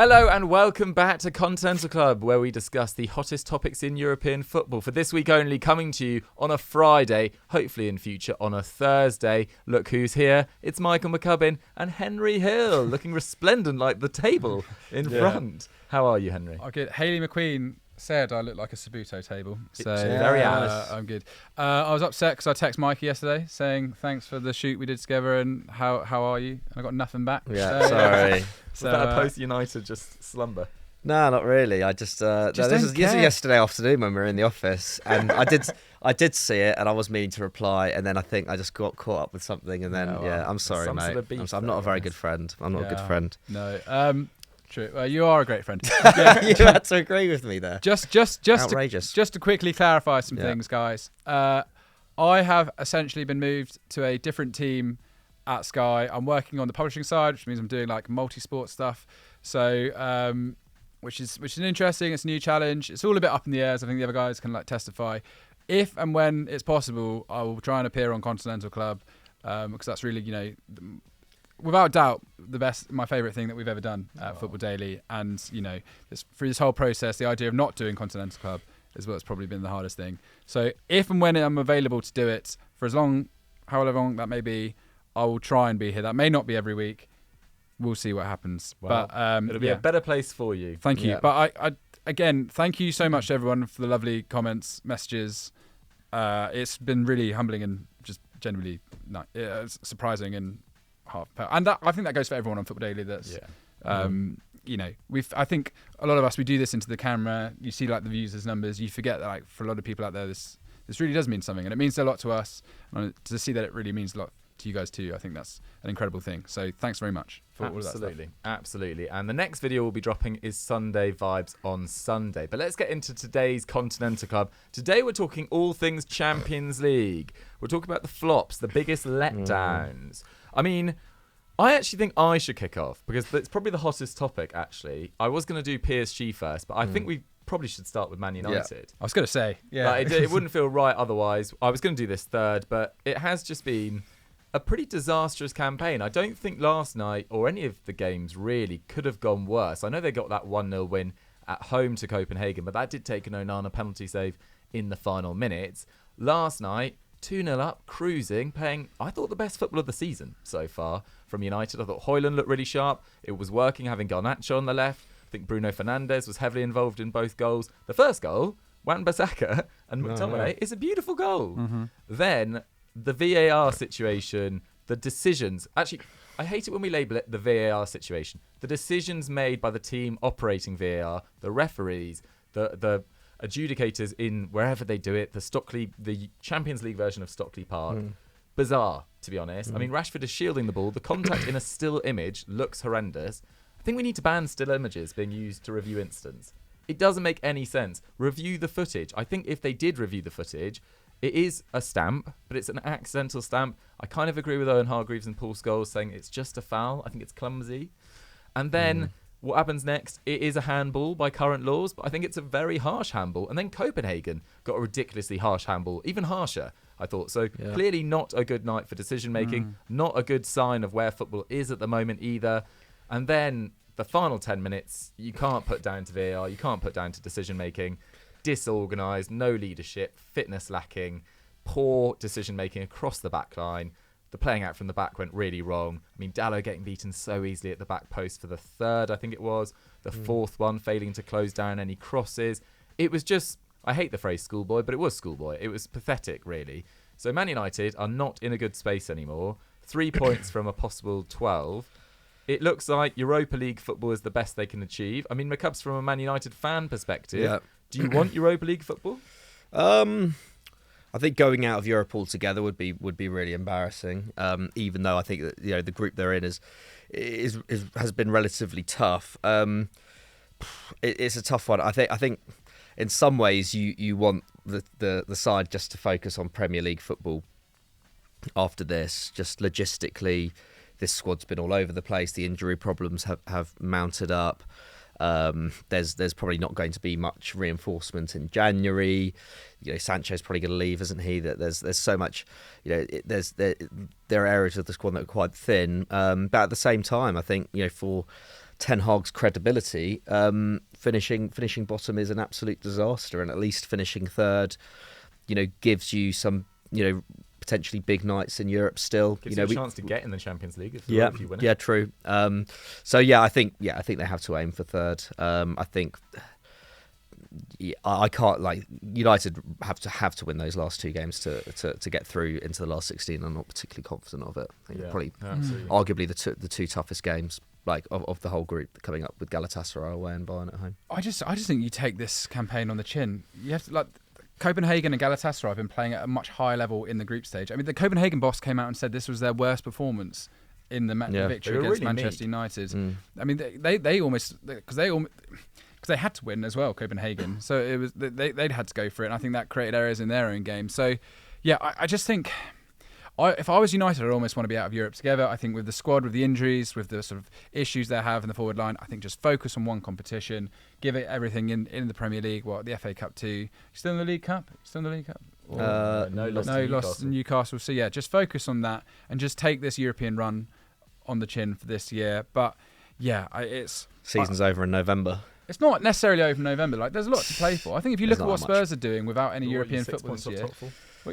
Hello and welcome back to Continental Club, where we discuss the hottest topics in European football. For this week only, coming to you on a Friday, hopefully in future on a Thursday. Look who's here. It's Michael McCubbin and Henry Hill, looking resplendent like the table in front. How are you, Henry? Oh, good. Hayley McQueen said I look like a Sabuto table. So very honest. I'm good. I was upset because I texted Mikey yesterday saying thanks for the shoot we did together and how are you? And I got nothing back. Yeah, sorry. Was that a post-United just slumber? No, not really. I just this was yesterday afternoon when we were in the office, and I did see it, and I was meaning to reply, and then I think I just got caught up with something, and then I'm sorry, mate. I'm not a very good friend. I'm not a good friend. No. True. You are a great friend. You had to agree with me there. Just outrageous. Just to quickly clarify some things, guys. I have essentially been moved to a different team at Sky. I'm working on the publishing side, which means I'm doing like multi-sport stuff. So, which is interesting. It's a new challenge. It's all a bit up in the air. So I think the other guys can like testify. If and when it's possible, I will try and appear on Continental Club because that's really, without doubt, my favourite thing that we've ever done at Football Daily. And, through this whole process, the idea of not doing Continental Club is what's probably been the hardest thing. So if and when I'm available to do it, for however long that may be, I will try and be here. That may not be every week. We'll see what happens. Well, but it'll be a better place for you. Thank you. Yeah. But I again, thank you so much to everyone for the lovely comments, messages. It's been really humbling and just genuinely surprising and and I think that goes for everyone on Football Daily. I think a lot of us, we do this into the camera. You see like the views numbers. You forget that like for a lot of people out there, this really does mean something, and it means a lot to us. And to see that it really means a lot to you guys too, I think that's an incredible thing. So thanks very much for all of that stuff. Absolutely. And the next video we'll be dropping is Sunday Vibes on Sunday. But let's get into today's Continental Club. Today we're talking all things Champions League. We're talking about the flops, the biggest letdowns. I mean, I actually think I should kick off because it's probably the hottest topic, actually. I was going to do PSG first, but I think we probably should start with Man United. Yeah. I was going to say, it wouldn't feel right otherwise. I was going to do this third, but it has just been a pretty disastrous campaign. I don't think last night or any of the games really could have gone worse. I know they got that 1-0 win at home to Copenhagen, but that did take an Onana penalty save in the final minutes. Last night, 2-0 up, cruising, playing, I thought, the best football of the season so far from United. I thought Højlund looked really sharp. It was working, having Garnacho on the left. I think Bruno Fernandes was heavily involved in both goals. The first goal, Wan-Bissaka and McTominay, is a beautiful goal. Mm-hmm. Then the VAR situation, the decisions. Actually, I hate it when we label it the VAR situation. The decisions made by the team operating VAR, the referees, the adjudicators in wherever they do it, the Champions League version of Stockley Park. Bizarre, to be honest. I mean, Rashford is shielding the ball. The contact in a still image looks horrendous. I think we need to ban still images being used to review incidents. It doesn't make any sense. Review the footage. I think if they did review the footage, it is a stamp, but it's an accidental stamp. I kind of agree with Owen Hargreaves and Paul Scholes saying it's just a foul. I think it's clumsy. And then what happens next? It is a handball by current laws, but I think it's a very harsh handball. And then Copenhagen got a ridiculously harsh handball, even harsher, I thought. So clearly not a good night for decision-making, not a good sign of where football is at the moment either. And then the final 10 minutes, you can't put down to VAR, you can't put down to decision-making. Disorganised, no leadership, fitness lacking, poor decision-making across the back line. The playing out from the back went really wrong. I mean, Dalot getting beaten so easily at the back post for the third, I think it was. The fourth one, failing to close down any crosses. It was just, I hate the phrase schoolboy, but it was schoolboy. It was pathetic, really. So Man United are not in a good space anymore. 3 points from a possible 12. It looks like Europa League football is the best they can achieve. I mean, McCubbs, from a Man United fan perspective, do you want Europa League football? I think going out of Europe altogether would be really embarrassing. Even though I think that the group they're in has been relatively tough. It's a tough one. I think in some ways you want the side just to focus on Premier League football after this. Just logistically, this squad's been all over the place. The injury problems have mounted up. There's probably not going to be much reinforcement in January. Sancho's probably going to leave, isn't he? That there's so much. There are areas of the squad that are quite thin. But at the same time, I think for Ten Hag's credibility, finishing bottom is an absolute disaster, and at least finishing third, gives you some, potentially big nights in Europe still. Gives you a chance to get in the Champions League if you win it. Yeah, true. I think they have to aim for third. I think. Yeah, I can't United have to win those last two games to get through into the last 16. I'm not particularly confident of it. I think they're probably arguably the two toughest games of the whole group, coming up with Galatasaray away and Bayern at home. I just think you take this campaign on the chin. You have to Copenhagen and Galatasaray have been playing at a much higher level in the group stage. I mean, the Copenhagen boss came out and said this was their worst performance in the victory against Manchester United. I mean, they almost because they had to win as well, Copenhagen. So it was they'd had to go for it, and I think that created errors in their own game. So, yeah, I just think if I was United, I'd almost want to be out of Europe together. I think with the squad, with the injuries, with the sort of issues they have in the forward line, I think just focus on one competition, give it everything in the Premier League. The FA Cup too. Still in the League Cup? No, lost to Newcastle. So yeah, just focus on that and just take this European run on the chin for this year. But yeah, season's over in November. It's not necessarily over in November. There's a lot to play for. I think if you look at what Spurs are doing without any European football this year,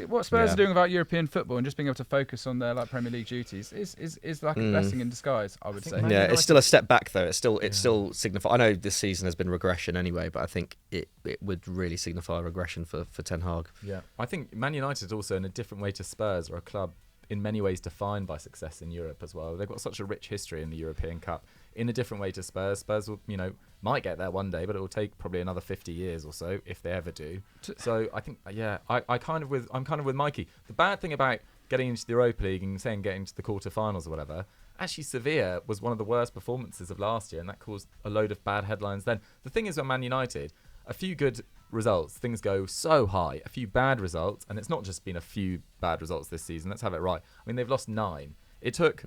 what Spurs are doing without European football and just being able to focus on their Premier League duties is like a blessing in disguise, I would say. Yeah, it's still a step back though. It's still signify. I know this season has been regression anyway, but I think it would really signify regression for Ten Hag. Yeah, I think Man United also, in a different way to Spurs, are a club in many ways defined by success in Europe as well. They've got such a rich history in the European Cup. In a different way to Spurs. Spurs will, might get there one day, but it will take probably another 50 years or so if they ever do. So I think, I'm kind of with Mikey. The bad thing about getting into the Europa League and getting to the quarterfinals or whatever, actually Sevilla was one of the worst performances of last year, and that caused a load of bad headlines then. The thing is with Man United, a few good results, things go so high. A few bad results, and it's not just been a few bad results this season. Let's have it right. I mean, they've lost 9. It took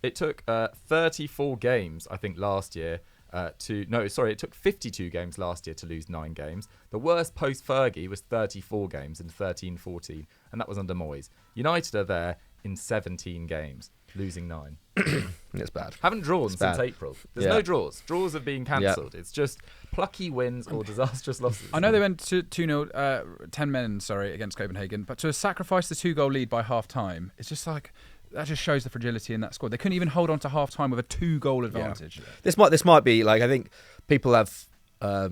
34 games, I think, last year it took 52 games last year to lose 9 games. The worst post-Fergie was 34 games in 13-14, and that was under Moyes. United are there in 17 games, losing 9. It's bad. Haven't drawn since April. There's no draws. Draws have been cancelled. It's just plucky wins or disastrous losses. I know they went to 2-0, 10 men, against Copenhagen, but to sacrifice the 2-goal lead by half-time, it's just like... That just shows the fragility in that squad. They couldn't even hold on to half time with a 2-goal advantage. Yeah. This might be I think people have, I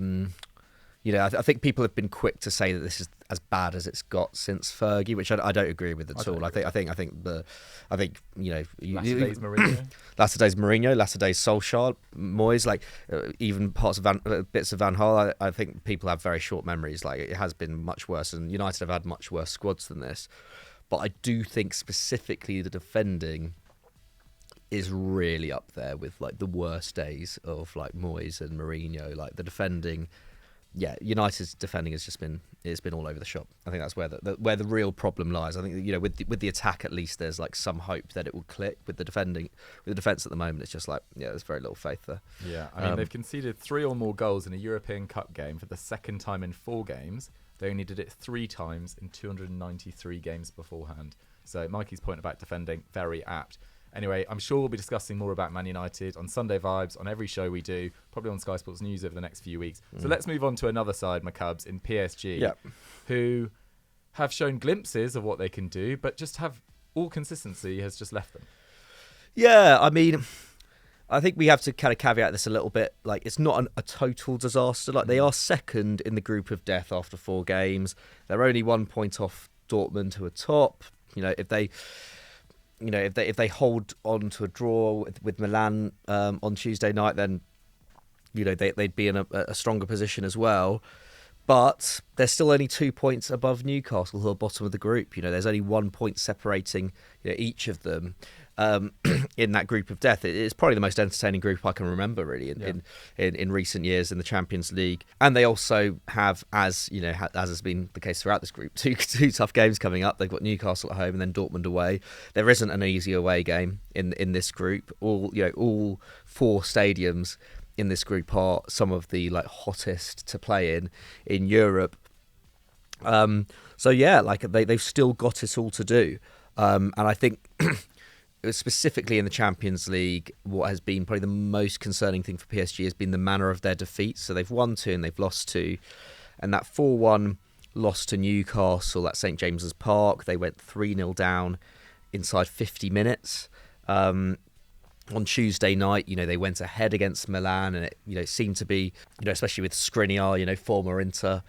think people have been quick to say that this is as bad as it's got since Fergie, which I don't agree with at all. I think Yesterday's Mourinho, last day's Solskjaer, Moyes, even parts of bits of Van Gaal. I think people have very short memories. It has been much worse, and United have had much worse squads than this. But I do think specifically the defending is really up there with the worst days of Moyes and Mourinho. The defending, United's defending has just been all over the shop. I think that's where the real problem lies. I think with the attack at least there's some hope that it will click. With the defence at the moment it's just there's very little faith there. Yeah, I mean they've conceded 3 or more goals in a European Cup game for the second time in 4 games. They only did it 3 times in 293 games beforehand. So Mikey's point about defending, very apt. Anyway, I'm sure we'll be discussing more about Man United on Sunday Vibes, on every show we do, probably on Sky Sports News over the next few weeks. So let's move on to another side, my Cubs, in PSG, who have shown glimpses of what they can do, but just have all consistency has just left them. Yeah, I mean... I think we have to kind of caveat this a little bit. It's not a total disaster. They are second in the group of death after 4 games. They're only 1 point off Dortmund, who are top. If they hold on to a draw with Milan on Tuesday night, then they'd be in a stronger position as well. But they're still only 2 points above Newcastle, who are bottom of the group. There's only 1 point separating each of them. In that group of death, it's probably the most entertaining group I can remember, really, in recent years in the Champions League. And they also have, as has been the case throughout this group, two tough games coming up. They've got Newcastle at home and then Dortmund away. There isn't an easy away game in this group. All 4 stadiums in this group are some of the hottest to play in Europe. They've still got it all to do, and I think. specifically in the Champions League, what has been probably the most concerning thing for PSG has been the manner of their defeats. So they've won 2 and they've lost 2. And that 4-1 loss to Newcastle at St James's Park, they went 3-0 down inside 50 minutes. On Tuesday night, they went ahead against Milan, and it seemed to be, especially with Skriniar, former Inter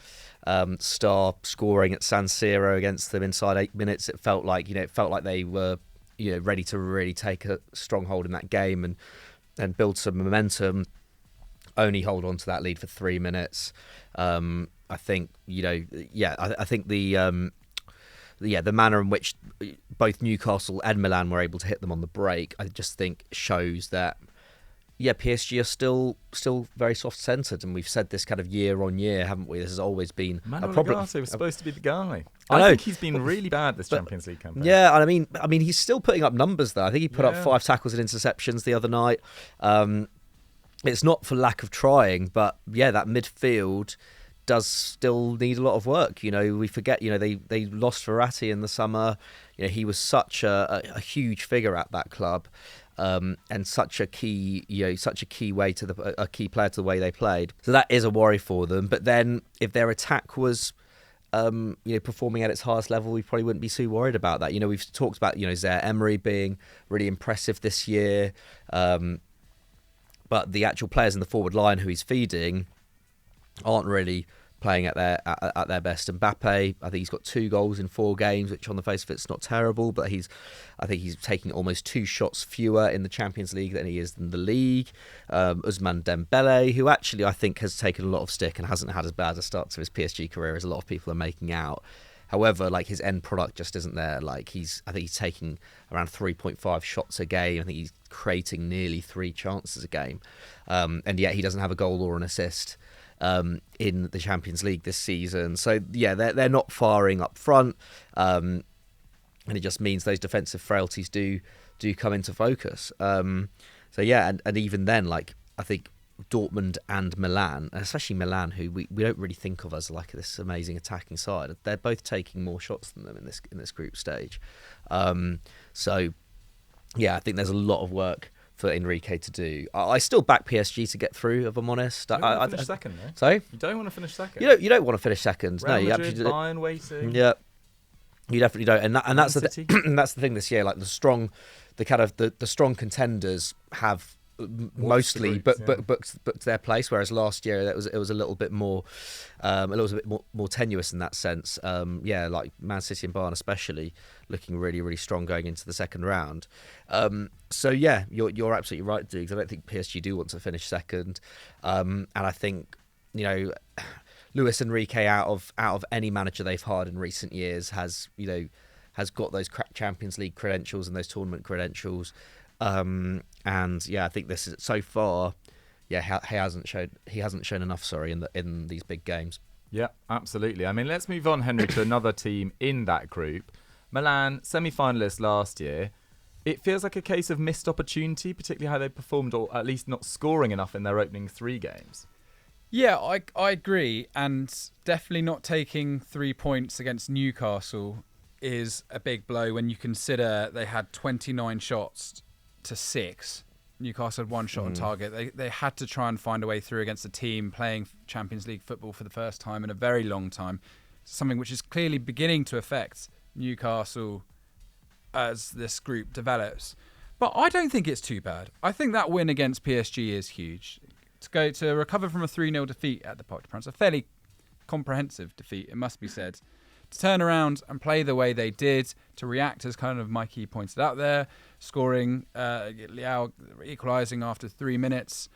star, scoring at San Siro against them inside 8 minutes. It felt like they were, ready to really take a stronghold in that game and build some momentum. Only hold on to that lead for 3 minutes. I think, I think the manner in which both Newcastle and Milan were able to hit them on the break, I just think shows that, PSG are still very soft-centred, and we've said this kind of year on year, haven't we? This has always been a problem. Manuel was supposed to be the guy. I know. think he's been really bad this Champions League campaign. Yeah, and I mean, he's still putting up numbers though. I think he put up 5 tackles and interceptions the other night. It's not for lack of trying, but that midfield does still need a lot of work. We forget, they lost Verratti in the summer. He was such a huge figure at that club, and such a key way to a key player to the way they played. So that is a worry for them. But then if their attack was performing at its highest level, we probably wouldn't be too worried about that. We've talked about Zaire Emery being really impressive this year, but the actual players in the forward line who he's feeding aren't really playing at their best. Mbappe, I think he's got 2 goals in 4 games, which on the face of it's not terrible, but I think he's taking almost 2 shots fewer in the Champions League than he is in the league. Ousmane Dembele, who actually I think has taken a lot of stick and hasn't had as bad a start to his PSG career as a lot of people are making out. However, his end product just isn't there. I think he's taking around 3.5 shots a game. I think he's creating nearly 3 chances a game, and yet he doesn't have a goal or an assist in the Champions League this season. So they're not firing up front, and it just means those defensive frailties do come into focus. And even then, I think Dortmund and Milan, and especially Milan, who we don't really think of as this amazing attacking side, they're both taking more shots than them in this group stage. I think there's a lot of work for Enrique to do. I still back PSG to get through, if I'm honest. You don't want to finish second, though. Sorry? You don't want to finish second. You don't want to finish second. Real No, you Madrid, absolutely Bayern waiting. Yeah, you definitely don't. And that's that's the thing this year. The strong contenders have mostly booked their place, whereas last year it was a little bit more more tenuous in that sense. Man City and Bayern especially looking really, really strong going into the second round. You're absolutely right, Dukes. I don't think PSG do want to finish second, and I think Luis Enrique out of any manager they've hired in recent years has got those Champions League credentials and those tournament credentials. I think this is so far. He hasn't shown enough. In these big games. Yeah, absolutely. I mean, let's move on, Henry, to another team in that group. Milan, semi-finalists last year. It feels like a case of missed opportunity, particularly how they performed, or at least not scoring enough in their opening 3 games. Yeah, I agree, and definitely not taking 3 points against Newcastle is a big blow when you consider they had 29 shots to 6. Newcastle had 1 shot on target. They had to try and find a way through against a team playing Champions League football for the first time in a very long time, something which is clearly beginning to affect Newcastle as this group develops. But I don't think it's too bad. I think that win against PSG is huge. To recover from a 3-0 defeat at the Parc des Princes, a fairly comprehensive defeat, it must be said. To turn around and play the way they did, to react as kind of Mikey pointed out there, scoring, Leao equalising after 3 minutes,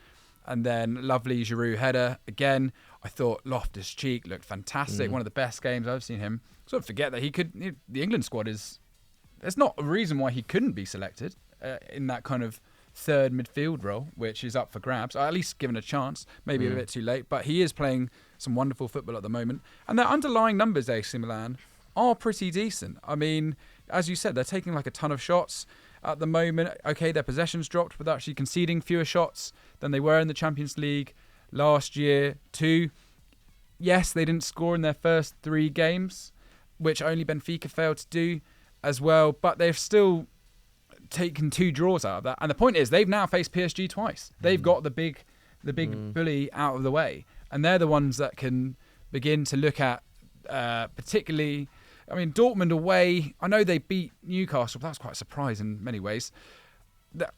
and then lovely Giroud header. Again, I thought Loftus-Cheek looked fantastic, one of the best games I've seen him. Sort of forget that the England squad there's not a reason why he couldn't be selected in that kind of third midfield role, which is up for grabs, or at least given a chance, maybe a bit too late, but he is playing some wonderful football at the moment. And their underlying numbers, AC Milan, are pretty decent. I mean, as you said, they're taking a ton of shots at the moment. Okay, their possessions dropped, but they're actually conceding fewer shots than they were in the Champions League last year too. Yes, they didn't score in their first 3 games, which only Benfica failed to do as well, but they've still taken 2 draws out of that. And the point is, they've now faced PSG twice. They've got the big bully out of the way, and they're the ones that can begin to look at, particularly. I mean, Dortmund away. I know they beat Newcastle, but that was quite a surprise in many ways.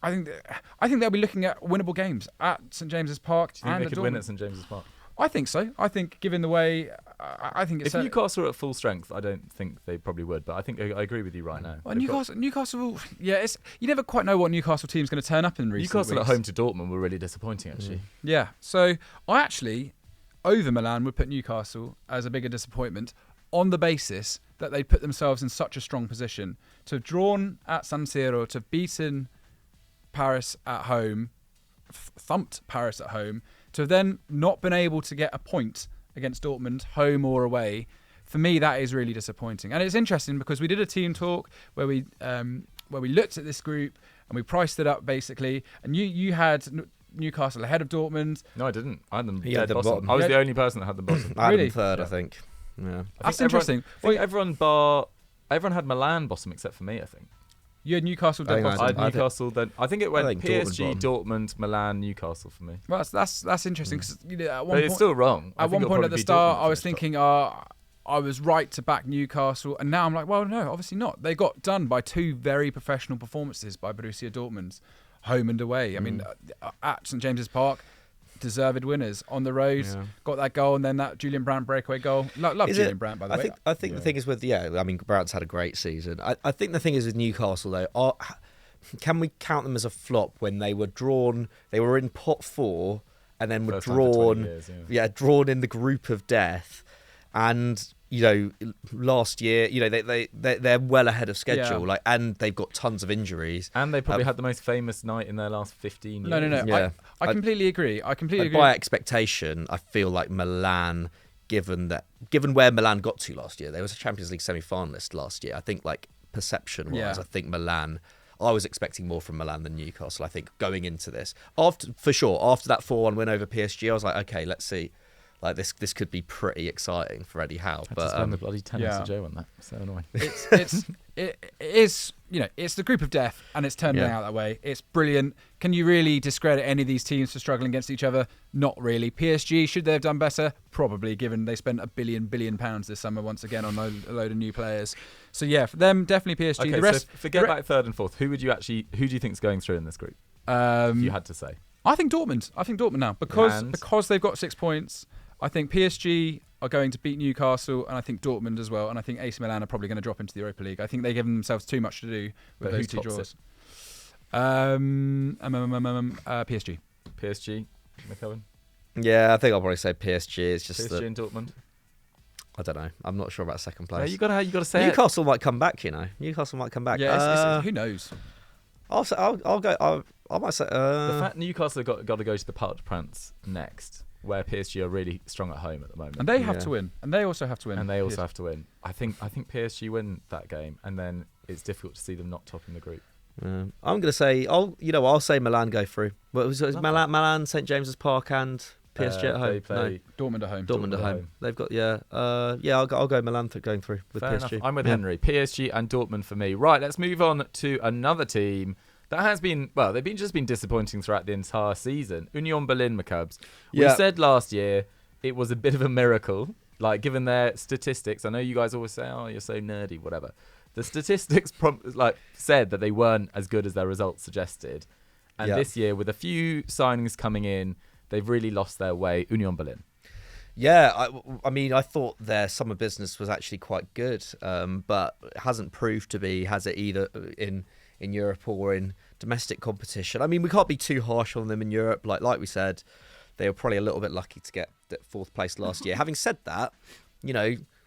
I think they'll be looking at winnable games at St James's Park. Do you think they could win at St James's Park? I think so. I think, given the way, I think it's... If Newcastle are at full strength, I don't think they probably would, but I think I agree with you right now. Well, Newcastle, yeah, you never quite know what Newcastle team's going to turn up in recent Newcastle weeks. at home to Dortmund were really disappointing, actually. Yeah, so I actually, over Milan, would put Newcastle as a bigger disappointment on the basis that they put themselves in such a strong position. To have drawn at San Siro, to have beaten Paris at home, thumped Paris at home, to have then not been able to get a point against Dortmund, home or away, for me that is really disappointing. And it's interesting because we did a team talk where we looked at this group and we priced it up basically, and you had Newcastle ahead of Dortmund. No, I didn't. I had them He had dead them bottom. bottom. I was the only person that had them bottom. I had Really? them third, I think. Yeah. That's interesting. I think everyone had Milan bottom except for me, I think. You had Newcastle dead I think bottom. I had Newcastle then. I think it went think PSG, Dortmund Dortmund, Milan, Newcastle for me. Well, that's interesting because at one But point, it's still wrong. I at think one it'll point probably at the be start, Dortmund I was finish top. thinking, I was right to back Newcastle, and now I'm like, well, no, obviously not. They got done by 2 very professional performances by Borussia Dortmund, home and away. I mean, at St James's Park, deserved winners. On the road, got that goal, and then that Julian Brandt breakaway goal. Love Julian Brandt, by the way. I think the thing is with Brandt's had a great season. I think the thing is with Newcastle though, can we count them as a flop when they were drawn? They were in pot 4 and then were First time for 20 drawn. years, Drawn in the group of death, and last year, they're well ahead of schedule. Yeah. And they've got tons of injuries. And they probably had the most famous night in their last 15 years. No. Yeah. I completely agree. By expectation, I feel like Milan, given where Milan got to last year, there was a Champions League semi-finalist last year. I think, like, perception-wise, I think Milan. I was expecting more from Milan than Newcastle. I think going into this, after that 4-1 win over PSG, I was like, okay, let's see. Like this could be pretty exciting for Eddie Howe. I just won the bloody tennis to Joe on that. So annoying. It is, it's the group of death, and it's turning out that way. It's brilliant. Can you really discredit any of these teams for struggling against each other? Not really. PSG, should they have done better? Probably, given they spent £1 billion this summer once again on a load of new players. So yeah, for them, definitely PSG. Okay, the rest, so forget about third and fourth. Who do you think is going through in this group? If you had to say. I think Dortmund. now because they've got 6 points. I think PSG are going to beat Newcastle, and I think Dortmund as well, and I think AC Milan are probably going to drop into the Europa League. I think they've given themselves too much to do with those 2 draws. PSG. PSG, McCowan. Yeah, I think I'll probably say PSG. It's just PSG and Dortmund. I don't know. I'm not sure about second No, place. you gotta say Newcastle might come back. Newcastle might come back. Yeah, who knows? I'll go. I might say. The fact Newcastle have got to go to the Parc des Princes next, where PSG are really strong at home at the moment, and they have to win, and they also have to win, I think PSG win that game, and then it's difficult to see them not topping the group. I'm going to say I'll say Milan go through. Well, it was Milan, St James's Park, and PSG at home. They play Dortmund at home. Dortmund at home. They've got I'll go Milan for going through with Fair PSG. enough. I'm with Henry. PSG and Dortmund for me. Right, let's move on to another team that has been they've been disappointing throughout the entire season. Union Berlin, McCubs. We said last year it was a bit of a miracle, like given their statistics. I know you guys always say, "Oh, you're so nerdy," whatever. The statistics said that they weren't as good as their results suggested. And this year, with a few signings coming in, they've really lost their way. Union Berlin. Yeah, I mean, I thought their summer business was actually quite good, but it hasn't proved to be, has it, either in Europe or in domestic competition. I mean, we can't be too harsh on them in Europe. Like we said, they were probably a little bit lucky to get 4th place last year. Having said that,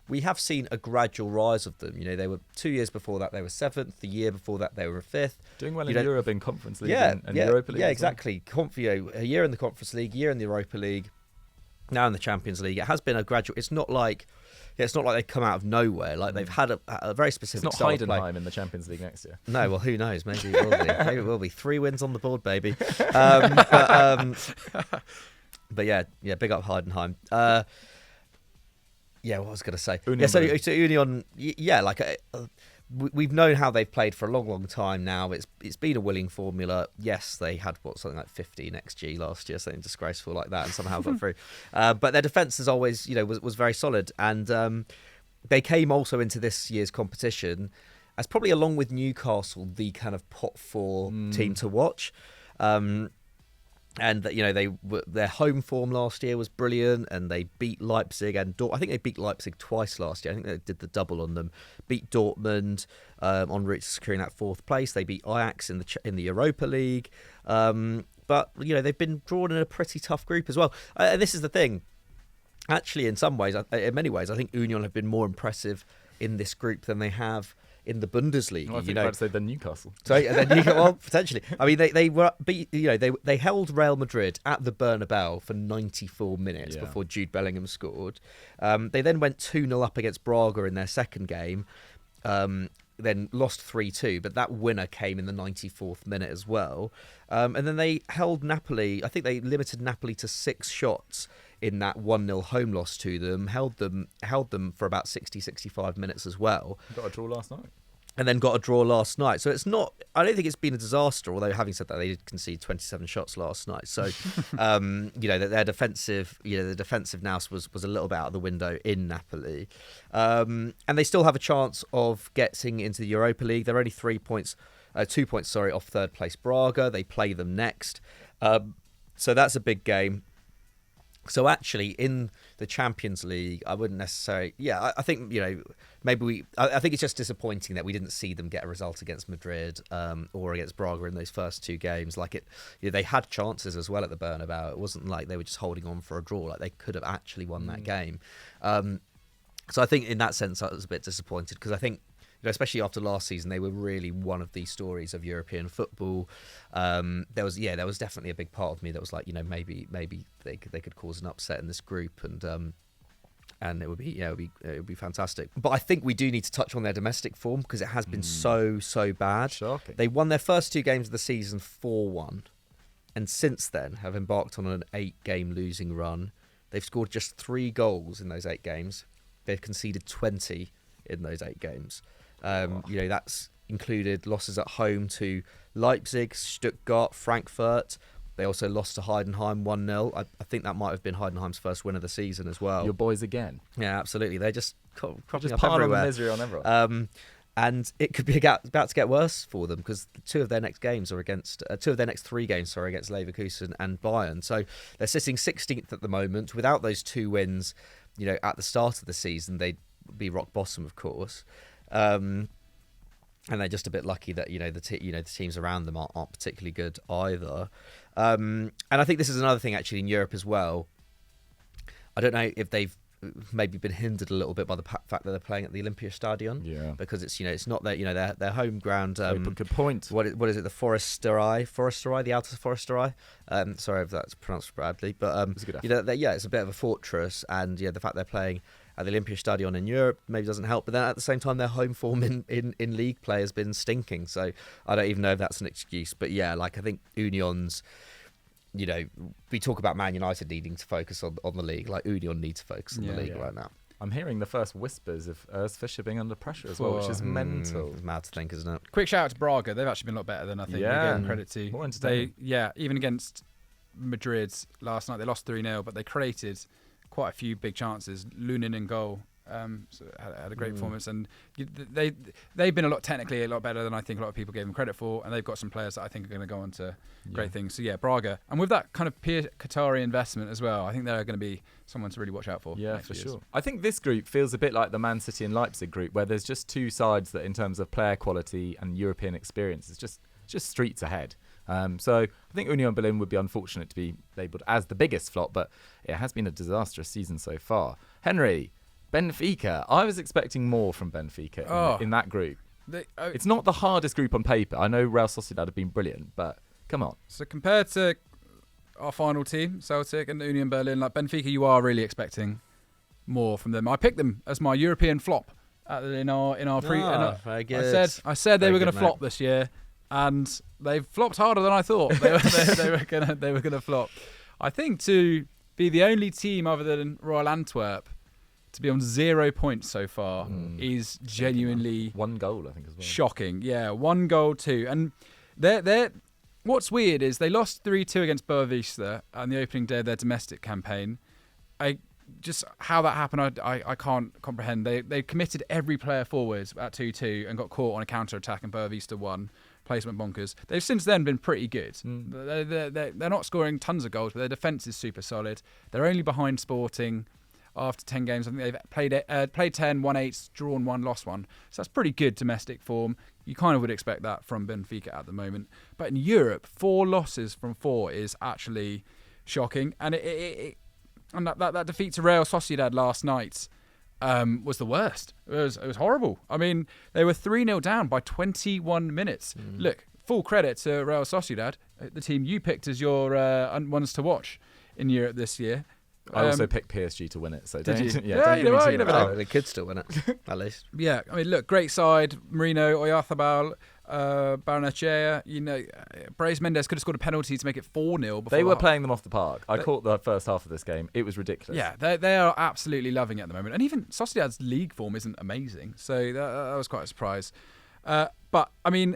we have seen a gradual rise of them. They were 2 years before that, they were 7th. The year before that, they were 5th. Doing well in Europe in Conference League and yeah, Europa League. Yeah, well. exactly. A year in the Conference League, a year in the Europa League, now in the Champions League. It has been a gradual. It's not like they've come out of nowhere. Like they've had a very specific. It's not Heidenheim in the Champions League next year. No, well, who knows? Maybe it will be. Maybe it will be 3 wins on the board, baby. But yeah, big up Heidenheim. What was I going to say? Union so Union, we've known how they've played for a long, long time now. It's been a winning formula. Yes, they had something like 15 XG last year, something disgraceful like that, and somehow got through. But their defence is always, was very solid, and they came also into this year's competition as probably, along with Newcastle, the kind of pot 4 team to watch. And their home form last year was brilliant, and they beat Leipzig and I think they beat Leipzig twice last year. I think they did the double on them. Beat Dortmund en route to securing that 4th place. They beat Ajax in the Europa League. But they've been drawn in a pretty tough group as well. And this is the thing. Actually, in many ways, I think Union have been more impressive in this group than they have in the Bundesliga. I think I'd say the Newcastle. Well, potentially. I mean, they were beat. They held Real Madrid at the Bernabeu for 94 minutes before Jude Bellingham scored. They then went 2-0 up against Braga in their second game. Then lost 3-2, but that winner came in the 94th minute as well. And then they held Napoli. I think they limited Napoli to 6 shots in that 1-0 home loss to them. Held them for about 60-65 minutes as well. Got a draw last night. And then got a draw last night. So it's not. I don't think it's been a disaster. Although having said that, they did concede 27 shots last night. So their defensive, the defensive nous was a little bit out of the window in Napoli, and they still have a chance of getting into the Europa League. They're only 2 points off third place Braga. They play them next, so that's a big game. So actually, in the Champions League, I wouldn't necessarily. Yeah, I think maybe I think it's just disappointing that we didn't see them get a result against Madrid or against Braga in those first 2 games. Like they had chances as well at the Bernabeu. It wasn't like they were just holding on for a draw. Like they could have actually won that game. So I think in that sense, I was a bit disappointed because I think. Especially after last season, they were really one of these stories of European football. There was definitely a big part of me that was like, maybe they could cause an upset in this group, and it would be fantastic. But I think we do need to touch on their domestic form because it has been so bad. Shocking. They won their first 2 games of the season 4-1, and since then have embarked on an 8-game losing run. They've scored just 3 goals in those 8 games. They've conceded 20 in those 8 games. That's included losses at home to Leipzig, Stuttgart, Frankfurt. They also lost to Heidenheim 1-0. I think that might have been Heidenheim's first win of the season as well. Your boys again. Yeah, everyely. They're just cropping up piling everywhere. the misery on everyone. And it could be about to get worse for them because 2 of their next 3 games are against Leverkusen and Bayern. So they're sitting 16th at the moment. Without those 2 wins, at the start of the season, they'd be rock bottom, of course. And they're just a bit lucky that the teams around them aren't particularly good either. And I think this is another thing actually in Europe as well. I don't know if they've maybe been hindered a little bit by the fact that they're playing at the Olympiastadion. Because it's not their home ground. Good point. What is it? The Foresterai, the Outer Foresterai. Sorry if that's pronounced badly, but it's a good it's a bit of a fortress, and the fact they're playing at the Olympiastadion in Europe maybe doesn't help. But then at the same time, their home form in league play has been stinking. So I don't even know if that's an excuse. But I think Union's. We talk about Man United needing to focus on the league. Like Union need to focus on the league right now. I'm hearing the first whispers of Urs Fischer being under pressure as well, which is mental. It's mad to think, isn't it? Quick shout out to Braga. They've actually been a lot better than I think we're giving credit to. More entertaining. Even against Madrid last night, they lost 3-0, but they created quite a few big chances. Lunin in goal. So had a great performance, and they've been technically a lot better than I think a lot of people gave them credit for, and they've got some players that I think are going to go on to great things. So Braga, and with that kind of peer Qatari investment as well, I think they're going to be someone to really watch out for. Yeah, for sure. I think this group feels a bit like the Man City and Leipzig group, where there's just 2 sides that, in terms of player quality and European experience, is just streets ahead. So I think Union Berlin would be unfortunate to be labelled as the biggest flop, but it has been a disastrous season so far. Henry. Benfica. I was expecting more from Benfica in that group. It's not the hardest group on paper. I know Real Sociedad have been brilliant, but come on. So compared to our final team, Celtic and Union Berlin, like Benfica, you are really expecting more from them. I picked them as my European flop in our pre. Very good. I said they were going to flop this year, and they've flopped harder than I thought they were going to flop. I think to be the only team other than Royal Antwerp to be on 0 points so far is genuinely 1 goal, I think, as well. Shocking. Yeah, 1 goal, 2. And they're what's weird is they lost 3-2 against Boavista on the opening day of their domestic campaign. Just how that happened, I can't comprehend. They committed every player forward at 2-2 and got caught on a counter-attack, and Boavista won. Placement bonkers. They've since then been pretty good. They're not scoring tons of goals, but their defence is super solid. They're only behind Sporting after 10 games. I think they've played 10, won 8, drawn 1, lost 1. So that's pretty good domestic form. You kind of would expect that from Benfica at the moment. But in Europe, 4 losses from 4 is actually shocking. And and that defeat to Real Sociedad last night was the worst. It was horrible. I mean, they were 3-0 down by 21 minutes. Look, full credit to Real Sociedad, the team you picked as your ones to watch in Europe this year. I also picked PSG to win it. So did you? Yeah, you never know. They could still win it, at least. Yeah, I mean, look, great side. Marino, Oyarzabal, Barnechea. Brais Mendes could have scored a penalty to make it 4-0. They were playing them off the park. I caught the first half of this game. It was ridiculous. Yeah, they are absolutely loving it at the moment. And even Sociedad's league form isn't amazing. So that was quite a surprise. But, I mean,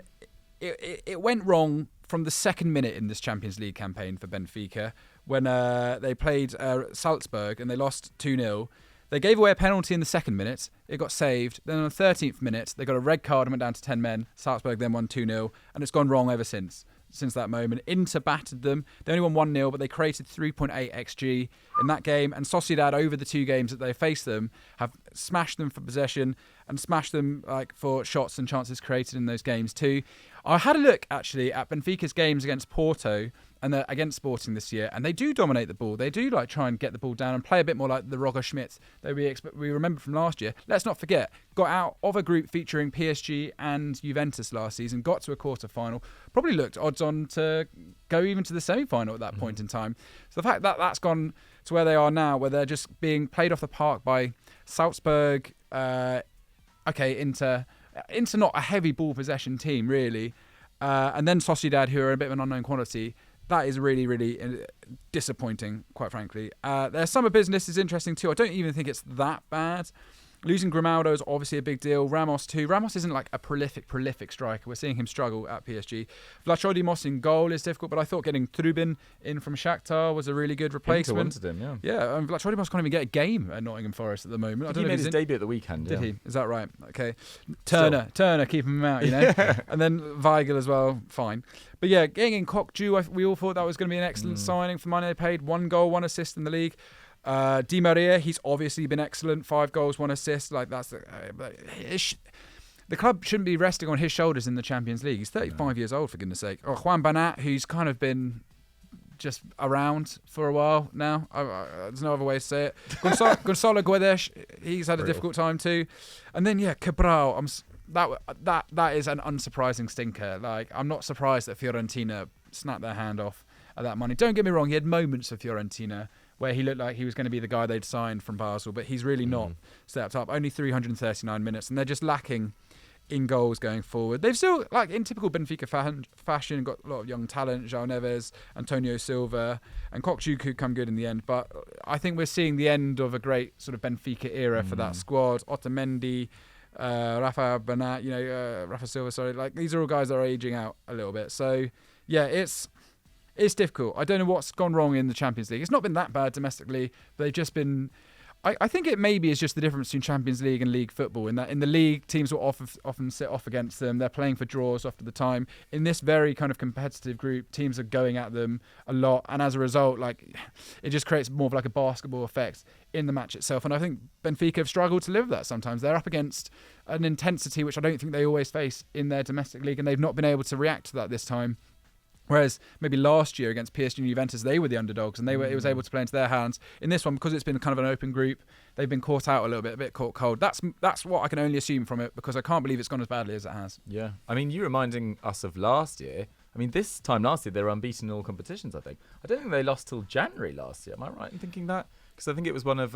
it went wrong from the second minute in this Champions League campaign for Benfica when they played Salzburg and they lost 2-0. They gave away a penalty in the second minute. It got saved. Then on the 13th minute, they got a red card and went down to 10 men. Salzburg then won 2-0. And it's gone wrong ever since that moment. Inter battered them. They only won 1-0, but they created 3.8 XG in that game. And Sociedad, over the 2 games that they faced them, have smashed them for possession and smashed them for shots and chances created in those games too. I had a look, actually, at Benfica's games against Porto and against Sporting this year, and they do dominate the ball. They do try and get the ball down and play a bit more like the Roger Schmidt that we remember from last year. Let's not forget, got out of a group featuring PSG and Juventus last season, got to a quarter-final, probably looked odds on to go even to the semi-final at that point in time. So the fact that that's gone to where they are now, where they're just being played off the park by Salzburg, Inter not a heavy ball possession team, really, and then Sociedad, who are a bit of an unknown quantity. That is really, really disappointing, quite frankly. Their summer business is interesting too. I don't even think it's that bad. Losing Grimaldo is obviously a big deal. Ramos too. Ramos isn't like a prolific striker. We're seeing him struggle at PSG. Vlachodimos in goal is difficult, but I thought getting Trubin in from Shakhtar was a really good replacement. Inter wanted him, yeah. And Vlachodimos can't even get a game at Nottingham Forest at the moment. I don't know he made his debut at the weekend. Did he? Is that right? Okay. Turner, keeping him out, And then Weigl as well, fine. But yeah, getting in Kokju, we all thought that was going to be an excellent signing for money they paid. 1 goal, 1 assist in the league. Di Maria, he's obviously been excellent. 5 goals, 1 assist. That's the club shouldn't be resting on his shoulders in the Champions League. He's 35 years old, for goodness sake. Or Juan Banat, who's kind of been just around for a while now. There's no other way to say it. Gonzalo Guedes, he's had a difficult time too. And then Cabral. That is an unsurprising stinker. I'm not surprised that Fiorentina snapped their hand off at that money. Don't get me wrong, he had moments for Fiorentina where he looked like he was going to be the guy they'd signed from Basel, but he's really not stepped up. Only 339 minutes, and they're just lacking in goals going forward. They've still, in typical Benfica fashion, got a lot of young talent. João Neves, Antonio Silva, and Kokju could come good in the end. But I think we're seeing the end of a great sort of Benfica era for that squad. Otamendi, Rafa Banat, Rafa Silva, sorry. These are all guys that are aging out a little bit. So, yeah, it's difficult. I don't know what's gone wrong in the Champions League. It's not been that bad domestically, but they've just been... I think it maybe is just the difference between Champions League and league football, in that in the league, teams will often sit off against them. They're playing for draws after the time. In this very kind of competitive group, teams are going at them a lot, and as a result, it just creates more of a basketball effect in the match itself. And I think Benfica have struggled to live with that sometimes. They're up against an intensity which I don't think they always face in their domestic league, and they've not been able to react to that this time. Whereas maybe last year against PSG and Juventus, they were the underdogs and it was able to play into their hands. In this one, because it's been kind of an open group, they've been caught out a bit caught cold. That's what I can only assume from it, because I can't believe it's gone as badly as it has. Yeah. I mean, you reminding us of last year. I mean, this time last year, they were unbeaten in all competitions, I think. I don't think they lost till January last year. Am I right in thinking that? Because I think it was one of,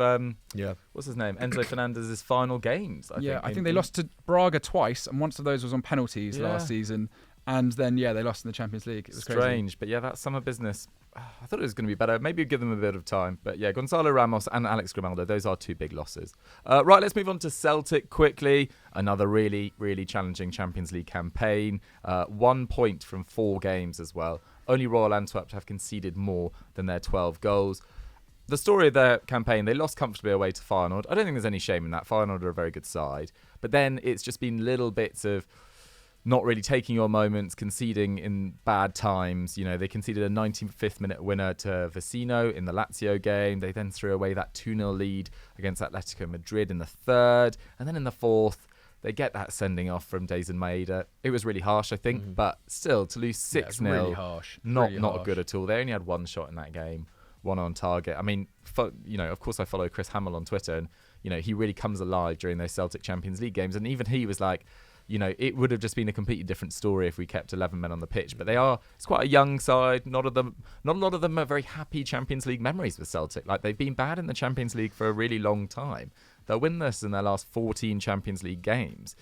what's his name? Enzo Fernandez's final games, I think. I think they lost to Braga twice, and once of those was on penalties last season. And then, they lost in the Champions League. It was strange, crazy. But that summer business, I thought it was going to be better. Maybe give them a bit of time. But Gonzalo Ramos and Alex Grimaldo, those are two big losses. Right, let's move on to Celtic quickly. Another really, really challenging Champions League campaign. 1 point from 4 games as well. Only Royal Antwerp have conceded more than their 12 goals. The story of their campaign, they lost comfortably away to Feyenoord. I don't think there's any shame in that. Feyenoord are a very good side. But then it's just been little bits of not really taking your moments, conceding in bad times. They conceded a 95th minute winner to Vecino in the Lazio game. They then threw away that 2-0 lead against Atletico Madrid in the 3rd. And then in the 4th, they get that sending off from Dejan Maeda. It was really harsh, I think, but still, to lose 6-0, really harsh. Not good at all. They only had one shot in that game, one on target. I mean, of course I follow Chris Hamill on Twitter, and, he really comes alive during those Celtic Champions League games. And even he was like, it would have just been a completely different story if we kept 11 men on the pitch. But it's quite a young side. Not a lot of them are very happy Champions League memories with Celtic. Like, they've been bad in the Champions League for a really long time. They'll win this in their last 14 Champions League games,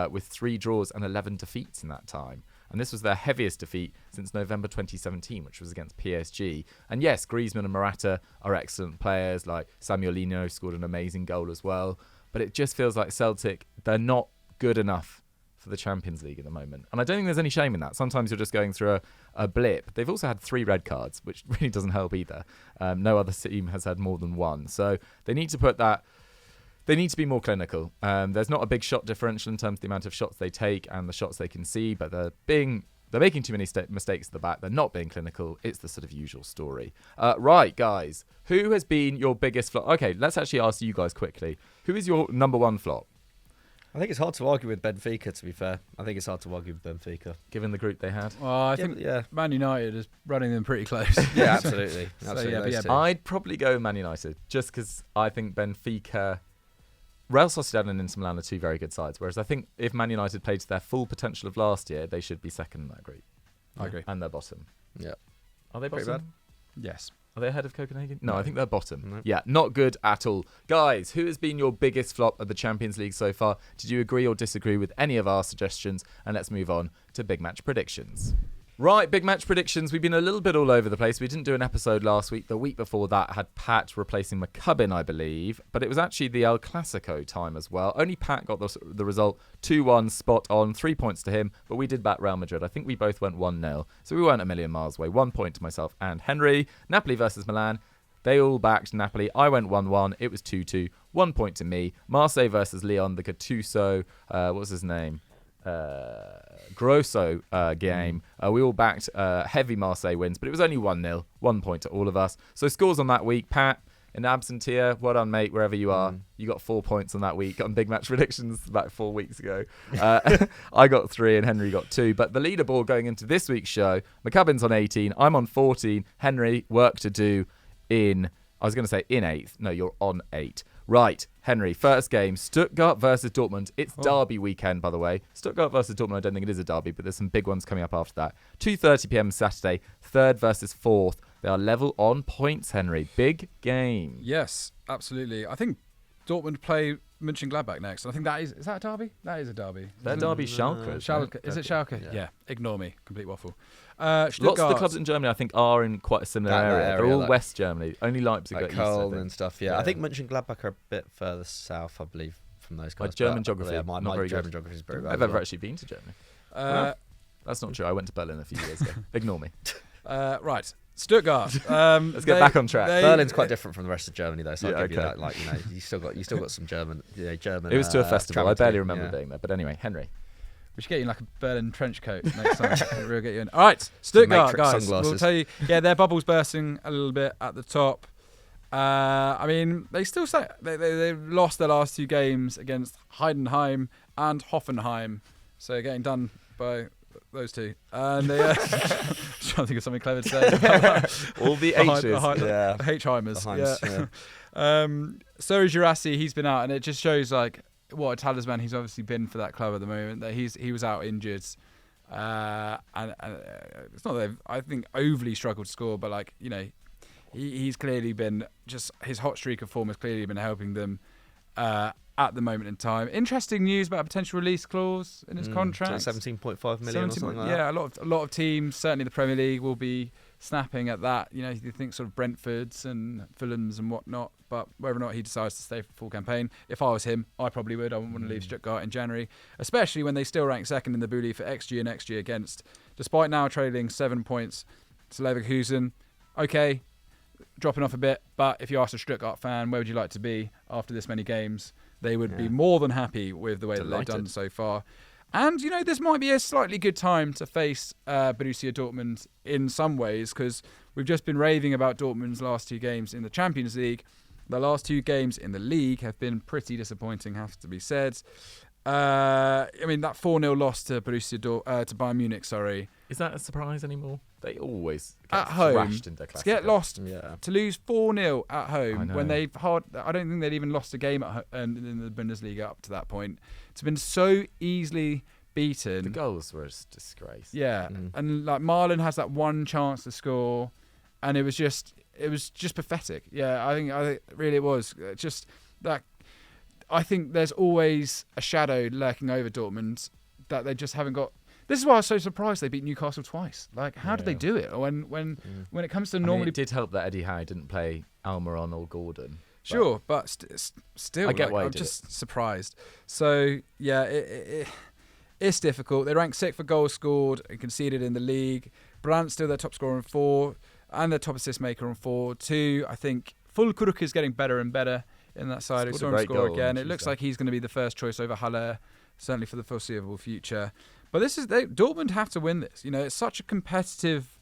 with 3 draws and 11 defeats in that time. And this was their heaviest defeat since November 2017, which was against PSG. And yes, Griezmann and Morata are excellent players. Like, Samuelino scored an amazing goal as well. But it just feels like Celtic, they're not good enough for the Champions League at the moment. And I don't think there's any shame in that. Sometimes you're just going through a blip. They've also had 3 red cards, which really doesn't help either. No other team has had more than 1. So they need to they need to be more clinical. There's not a big shot differential in terms of the amount of shots they take and the shots they concede, but they're making too many mistakes at the back. They're not being clinical. It's the sort of usual story. Right, guys. Who has been your biggest flop? Okay, let's actually ask you guys quickly. Who is your number 1 flop? I think it's hard to argue with Benfica, to be fair. I think it's hard to argue with Benfica. Given the group they had. Well, I think Man United is running them pretty close. Yeah, absolutely. I'd probably go Man United, just because I think Benfica, Real Sociedad and Inter Milan are 2 very good sides, whereas I think if Man United played to their full potential of last year, they should be second in that group. I agree. And they're bottom. Yeah. Are they Pretty bottom? Bad. Yes. Are they ahead of Copenhagen? No, I think they're bottom. No. Yeah, not good at all. Guys, who has been your biggest flop of the Champions League so far? Did you agree or disagree with any of our suggestions? And let's move on to big match predictions. Right, big match predictions. We've been a little bit all over the place. We didn't do an episode last week. The week before that had Pat replacing McCubbin, I believe. But it was actually the El Clasico time as well. Only Pat got the result 2-1, spot on, 3 points to him. But we did back Real Madrid. I think we both went 1-0. So we weren't a million miles away. 1 point to myself and Henry. Napoli versus Milan. They all backed Napoli. I went 1-1. It was 2-2. 1 point to me. Marseille versus Lyon. The Gattuso, what was his name? Grosso game. We all backed heavy Marseille wins, but it was only 1-0. 1 point to all of us. So scores on that week. Pat, in absentia, well done, mate, wherever you are. You got 4 points on that week on big match predictions about 4 weeks ago. I got 3 and Henry got 2. But the leaderboard going into this week's show, McCubbin's on 18. I'm on 14. Henry, work to do in 8th. No, you're on 8. Right, Henry, first game, Stuttgart versus Dortmund. It's derby weekend, by the way. Stuttgart versus Dortmund, I don't think it is a derby, but there's some big ones coming up after that. 2:30pm Saturday, 3rd versus 4th. They are level on points, Henry. Big game. Yes, absolutely. I think Dortmund play Mönchengladbach next. I think is that a derby? That is a derby. Their derby Schalke. Schalke. Is it Schalke? Yeah. Ignore me. Complete waffle. Lots of the clubs in Germany, I think, are in quite a similar area. They're all West Germany. Only Leipzig like got Köln east, and stuff. Yeah, I think Mönchengladbach are a bit further south, I believe, from those guys. My German geography, my not very German good. geography is very bad. I've ever actually been to Germany. That's not true. I went to Berlin a few years ago. Ignore me. Right. Stuttgart. Let's get back on track. Berlin's quite different from the rest of Germany, though. So Yeah, I'll give you okay. that. Like, you still got some German. German. It was to a festival. I travel barely team, remember yeah. being there. But anyway, Henry. We should get you like a Berlin trench coat next time. We'll get you in. All right, Stuttgart, Matrix guys. sunglasses. We'll tell you. Yeah, their bubble's bursting a little bit at the top. I mean, they still say they lost their last 2 games against Heidenheim and Hoffenheim, so getting done by those 2. And they trying to think of something clever to say. All the H's. The H-Heimers. So is Girassi. He's been out, and it just shows like what a talisman he's obviously been for that club at the moment. That he was out injured, and it's not that they've, I think, overly struggled to score, but like he's clearly been just his hot streak of form has clearly been helping them. at the moment in time. Interesting news about a potential release clause in his contract. 17.5 million or something like that. Yeah, a lot of teams, certainly the Premier League, will be snapping at that. You think sort of Brentford's and Fulham's and whatnot, but whether or not he decides to stay for the full campaign, if I was him, I probably would. I wouldn't want to leave Stuttgart in January, especially when they still rank second in the Bully for XG and XG against, despite now trailing 7 points to Leverkusen. Okay, dropping off a bit, but if you ask a Stuttgart fan, where would you like to be after this many games, they would be more than happy with the way that they've done so far. And, this might be a slightly good time to face Borussia Dortmund in some ways, because we've just been raving about Dortmund's last 2 games in the Champions League. The last 2 games in the league have been pretty disappointing, have to be said. That 4-0 loss to to Bayern Munich, Is that a surprise anymore? They always get at home thrashed in the to get lost, Yeah. to lose 4-0 at home when I I don't think they'd even lost a game in the Bundesliga up to that point. It's been so easily beaten. The goals were a disgrace. Yeah, and like Milan has that one chance to score, and it was just pathetic. Yeah, I think really it was just that. I think there's always a shadow lurking over Dortmund that they just haven't got. This is why I was so surprised they beat Newcastle twice. Like, how did they do it? When it comes to normally, it did help that Eddie Howe didn't play Almiron or Gordon. Sure, but still, I get why I'm just surprised. So yeah, it's difficult. They rank 6th for goals scored and conceded in the league. Brandt's still their top scorer on 4, and their top assist maker on 4. 2, I think Fulkrug is getting better and better in that side. We saw him score again. It looks like he's going to be the first choice over Haller, certainly for the foreseeable future. But Dortmund have to win this. It's such a competitive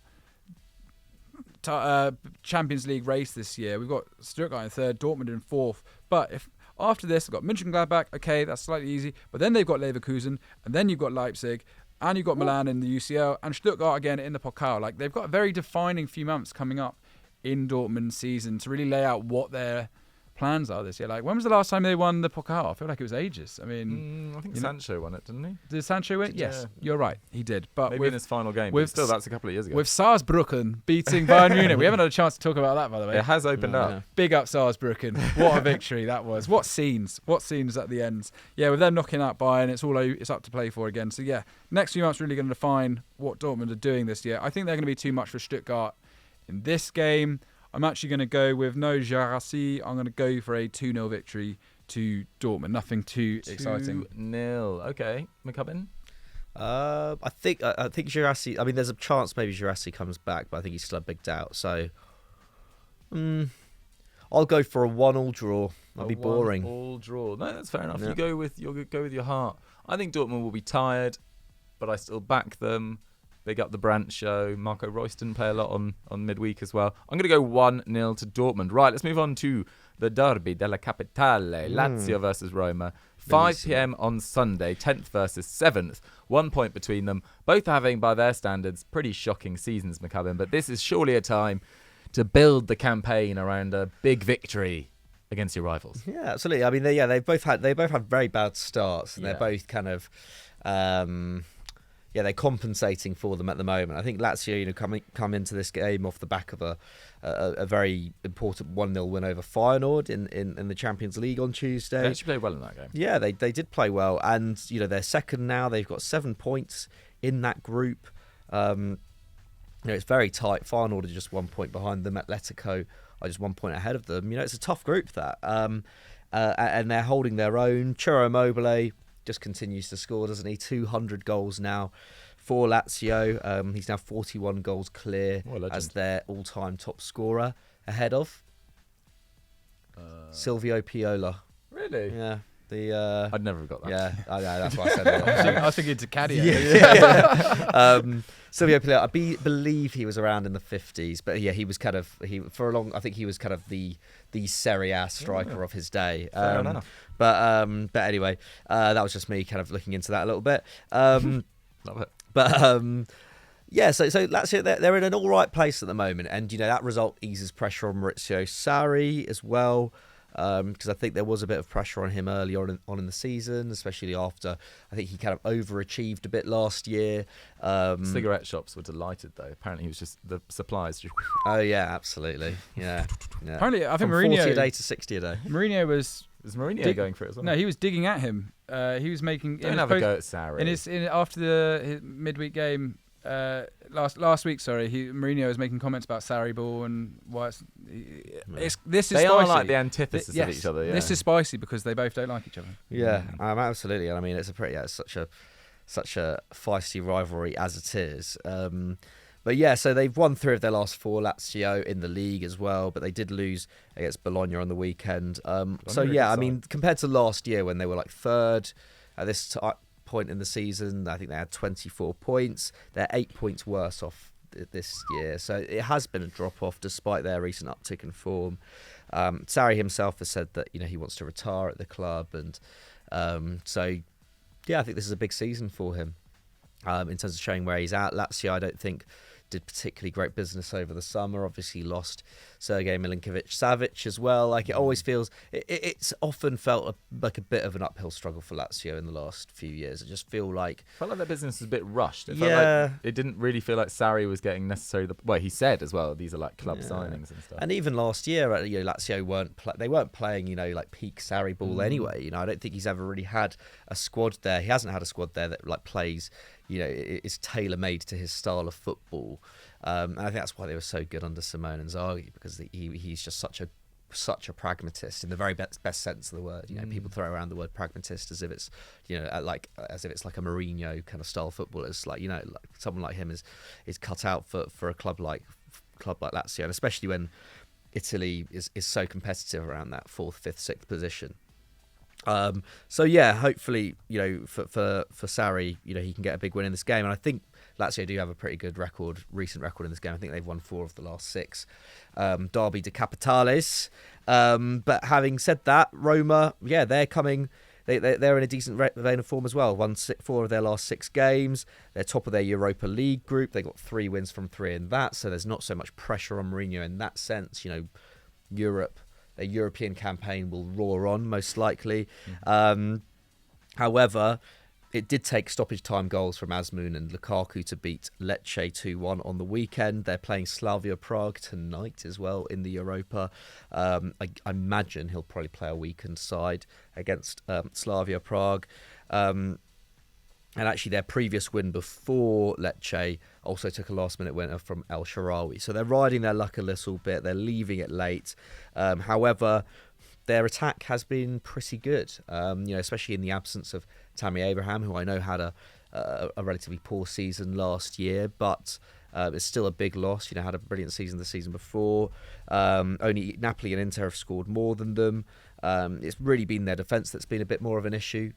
Champions League race this year. We've got Stuttgart in 3rd, Dortmund in 4th. But if after this, they've got Mönchengladbach. Okay, that's slightly easy. But then they've got Leverkusen, and then you've got Leipzig, and you've got Milan in the UCL, and Stuttgart again in the Pokal. Like, they've got a very defining few months coming up in Dortmund's season to really lay out what their plans are this year. Like, when was the last time they won the Pokal? I feel like it was ages. I think Sancho won it, didn't he? Did Sancho win? Yes, you're right. He did. But maybe in his final game. But still, that's a couple of years ago. With Saarbrücken beating Bayern Munich. We haven't had a chance to talk about that, by the way. It has opened up. Yeah. Big up Saarbrücken. What a victory that was. What scenes at the end. Yeah, with them knocking out Bayern, it's up to play for again. So yeah, next few months really going to define what Dortmund are doing this year. I think they're going to be too much for Stuttgart in this game. I'm actually going to go with no Jarassi. I'm going to go for a 2-0 victory to Dortmund. Nothing too exciting. 2-0. Okay. McCubbin? I think Jarassi. I mean, there's a chance maybe Jarassi comes back, but I think he's still a big doubt. So, I'll go for a 1-1 draw. That'd be boring. 1-1 draw. No, that's fair enough. Yeah. You'll go with your heart. I think Dortmund will be tired, but I still back them. Big up the Brandt show. Marco Royston play a lot on midweek as well. I'm going to go 1-0 to Dortmund. Right, let's move on to the Derby della Capitale. Lazio versus Roma. 5 p.m. on Sunday. 10th versus 7th. 1 point between them. Both having, by their standards, pretty shocking seasons, McCubbin. But this is surely a time to build the campaign around a big victory against your rivals. Yeah, absolutely. I mean, they both had very bad starts, and they're both kind of. They're compensating for them at the moment. I think Lazio, come into this game off the back of a very important 1-0 win over Feyenoord in the Champions League on Tuesday. They actually played well in that game. Yeah, they did play well, and they're second now. They've got 7 points in that group. It's very tight. Feyenoord are just 1 point behind them. Atletico are just 1 point ahead of them. It's a tough group that, and they're holding their own. Ciro Immobile just continues to score, doesn't he? 200 goals now for Lazio. He's now 41 goals clear as their all-time top scorer, ahead of Silvio Piola. Really? Yeah. I'd never have got that. Yeah, I know, that's why I said it. I was thinking to Caddy. Silvio Piola, I believe he was around in the 50s, but yeah, he was kind of I think he was kind of the Serie A striker of his day. Fair enough. But anyway, that was just me kind of looking into that a little bit. Love it. But yeah, so Lazio, they're in an all right place at the moment, and that result eases pressure on Maurizio Sarri as well. Because I think there was a bit of pressure on him early on in the season, especially after I think he kind of overachieved a bit last year. Cigarette shops were delighted though. Apparently he was just the supplies. Oh yeah, absolutely. Yeah. Apparently, I think From Mourinho 40 a day to 60 a day. Mourinho was Was Mourinho going for it as well? No, he was digging at him. He was making. Don't have a go at Sarri. After his midweek game last week. Sorry, Mourinho was making comments about Sarri ball and why this is. They spicy. are like the antithesis of each other. Yeah. This is spicy because they both don't like each other. Yeah, absolutely. I mean, it's such a feisty rivalry as it is. But yeah, so they've won 3 of their last 4, Lazio in the league as well, but they did lose against Bologna on the weekend. So yeah, I mean, compared to last year when they were like 3rd at this point in the season, I think they had 24 points. They're 8 points worse off this year. So it has been a drop-off despite their recent uptick in form. Sarri himself has said that, he wants to retire at the club. And so, yeah, I think this is a big season for him in terms of showing where he's at. Lazio, I don't think did particularly great business over the summer. Obviously lost Sergej Milinkovic-Savic as well. Like, it always feels, it's often felt like a bit of an uphill struggle for Lazio in the last few years. I just feel like... felt like their business was a bit rushed. It felt like it didn't really feel like Sarri was getting necessarily... Well, he said as well, these are like club signings and stuff. And even last year, Lazio weren't playing, like peak Sarri ball anyway. I don't think he's ever really had a squad there. He hasn't had a squad there that like plays... is tailor-made to his style of football. And I think that's why they were so good under Simone Inzaghi, because he's just such a pragmatist in the very best sense of the word. People throw around the word pragmatist as if it's like a Mourinho kind of style football. It's like like someone like him is cut out for a club like Lazio, and especially when Italy is so competitive around that 4th, 5th, 6th position. So yeah, hopefully, for Sarri, he can get a big win in this game. And I think Lazio do have a pretty good recent record in this game. I think they've won 4 of the last 6. Derby de Capitales. But having said that, Roma, they're coming. They're in a decent vein of form as well. Won 4 of their last 6 games. They're top of their Europa League group. They got 3 wins from 3 in that. So there's not so much pressure on Mourinho in that sense. Europe. Their European campaign will roar on, most likely. However, it did take stoppage time goals from Azmoun and Lukaku to beat Lecce 2-1 on the weekend. They're playing Slavia Prague tonight as well in the Europa. I imagine he'll probably play a weakened side against Slavia Prague. And actually, their previous win before Lecce also took a last-minute winner from El Shaarawy. So they're riding their luck a little bit. They're leaving it late. However, their attack has been pretty good, especially in the absence of Tammy Abraham, who I know had a relatively poor season last year, but it's still a big loss. Had a brilliant season the season before. Only Napoli and Inter have scored more than them. It's really been their defence that's been a bit more of an issue.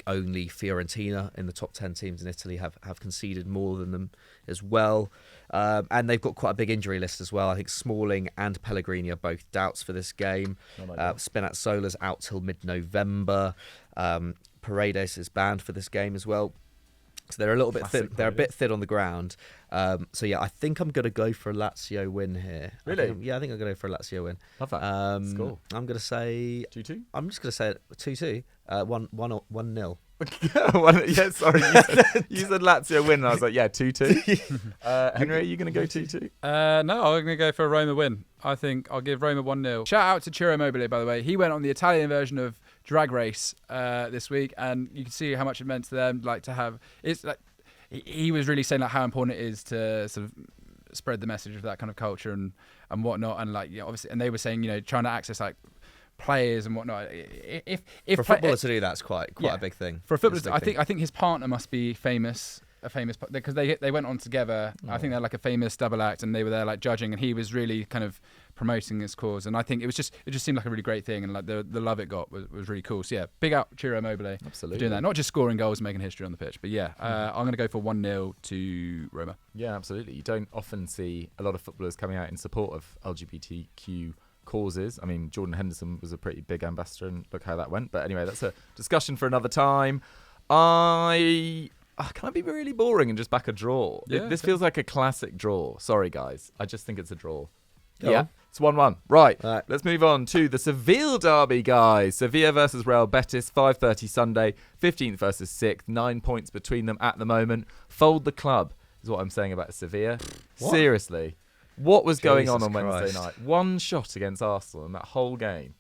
Only Fiorentina in the top 10 teams in Italy have conceded more than them as well. And they've got quite a big injury list as well. I think Smalling and Pellegrini are both doubts for this game. Spinazzola's out till mid-November. Paredes is banned for this game as well. So they're a little bit thin. They're a bit thin on the ground. So yeah, I think I'm going to go for a Lazio win here. Really? I think I'm going to go for a Lazio win. Love that. Score. I'm going to say 2-2. I'm just going to say 2-2. 1-0. Yeah, sorry. You said Lazio win, and I was like, 2-2. Henry, are you going to go 2-2? No, I'm going to go for a Roma win. I think I'll give Roma 1-0. Shout out to Ciro Immobile, by the way. He went on the Italian version of Drag Race this week, and you can see how much it meant to them. Like to have, it's like he was really saying like how important it is to sort of spread the message of that kind of culture and whatnot, and like obviously, and they were saying trying to access like players and whatnot. If for a footballer to do that's quite a big thing. For a footballer, I think his partner must be famous. Because they went on together. I think they're like a famous double act, and they were there like judging, and he was really kind of promoting his cause. And I think it just seemed like a really great thing, and like the love it got was really cool. So yeah, big up Ciro Immobile for doing that. Not just scoring goals and making history on the pitch, but yeah, I'm going to go for 1-0 to Roma. Yeah, absolutely. You don't often see a lot of footballers coming out in support of LGBTQ causes. I mean, Jordan Henderson was a pretty big ambassador, and look how that went. But anyway, that's a discussion for another time. Can I be really boring and just back a draw? Yeah, this feels like a classic draw. Sorry, guys. I just think it's a draw. Go on. It's 1-1. Right. All right. Let's move on to the Seville derby, guys. Sevilla versus Real Betis, 5:30 Sunday, 15th versus 6th. 9 points between them at the moment. Fold the club is what I'm saying about Sevilla. What? Seriously. What was going on Jesus Wednesday Christ. night? One shot against Arsenal in that whole game.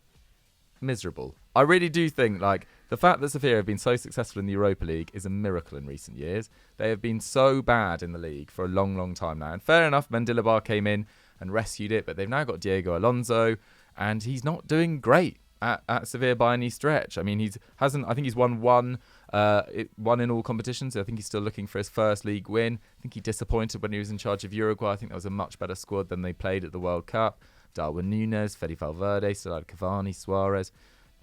miserable. I really do think the fact that Sevilla have been so successful in the Europa League is a miracle in recent years. They have been so bad in the league for a long, long time now. And fair enough, Mendilibar came in and rescued it, but they've now got Diego Alonso, and he's not doing great at Sevilla by any stretch. I mean, I think he's won one in all competitions. I think he's still looking for his first league win. I think he disappointed when he was in charge of Uruguay. I think that was a much better squad than they played at the World Cup. Darwin Núñez, Fede Valverde, still had Cavani, Suarez,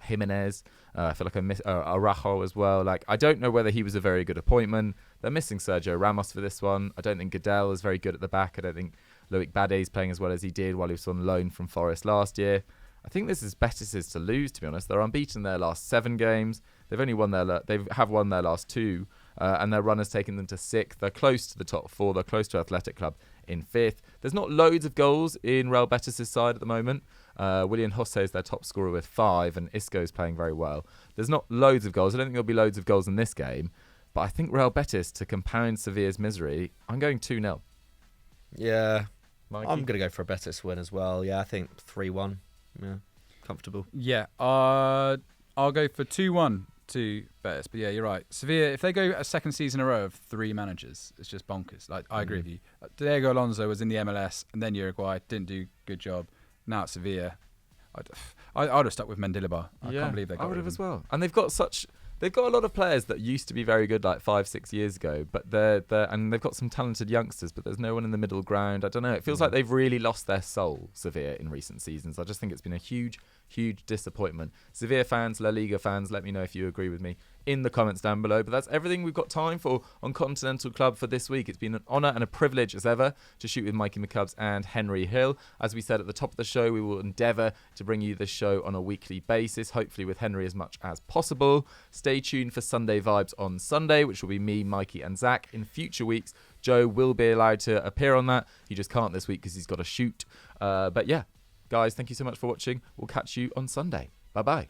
Jimenez. I feel like I missed Araujo as well. I don't know whether he was a very good appointment. They're missing Sergio Ramos for this one. I don't think Goodell is very good at the back. I don't think Loic Bade is playing as well as he did while he was on loan from Forest last year. I think this is Betis' to lose, to be honest. They're unbeaten their last 7 games. They have won their last 2, and their run has taken them to 6th. They're close to the top 4. They're close to Athletic Club in 5th. There's not loads of goals in Real Betis' side at the moment. Willian Jose is their top scorer with 5, and Isco's playing very well. There's not loads of goals. I don't think there'll be loads of goals in this game, but I think Real Betis, to compound Sevilla's misery, I'm going 2-0. Yeah, Mikey? I'm going to go for a Betis win as well. Yeah, I think 3-1. Yeah, comfortable. Yeah, I'll go for 2-1 to Betis. But yeah, you're right. Sevilla, if they go a second season in a row of 3 managers, it's just bonkers. I agree with you. Diego Alonso was in the MLS and then Uruguay, didn't do a good job. Now at Sevilla, I'd have stuck with Mendilibar. I can't believe they got I would rid have of as him. well. And they've got a lot of players that used to be very good 5-6 years ago, but and they've got some talented youngsters, but there's no one in the middle ground. I don't know. It feels like they've really lost their soul, Sevilla, in recent seasons. I just think it's been a huge disappointment. Sevilla fans, La Liga fans, let me know if you agree with me in the comments down below. But that's everything we've got time for on Continental Club for this week. It's been an honour and a privilege as ever to shoot with Mikey McCubbs and Henry Hill. As we said at the top of the show, we will endeavour to bring you this show on a weekly basis, hopefully with Henry as much as possible. Stay tuned for Sunday Vibes on Sunday, which will be me, Mikey and Zach. In future weeks, Joe will be allowed to appear on that. He just can't this week because he's got to shoot. But yeah, guys, thank you so much for watching. We'll catch you on Sunday. Bye-bye.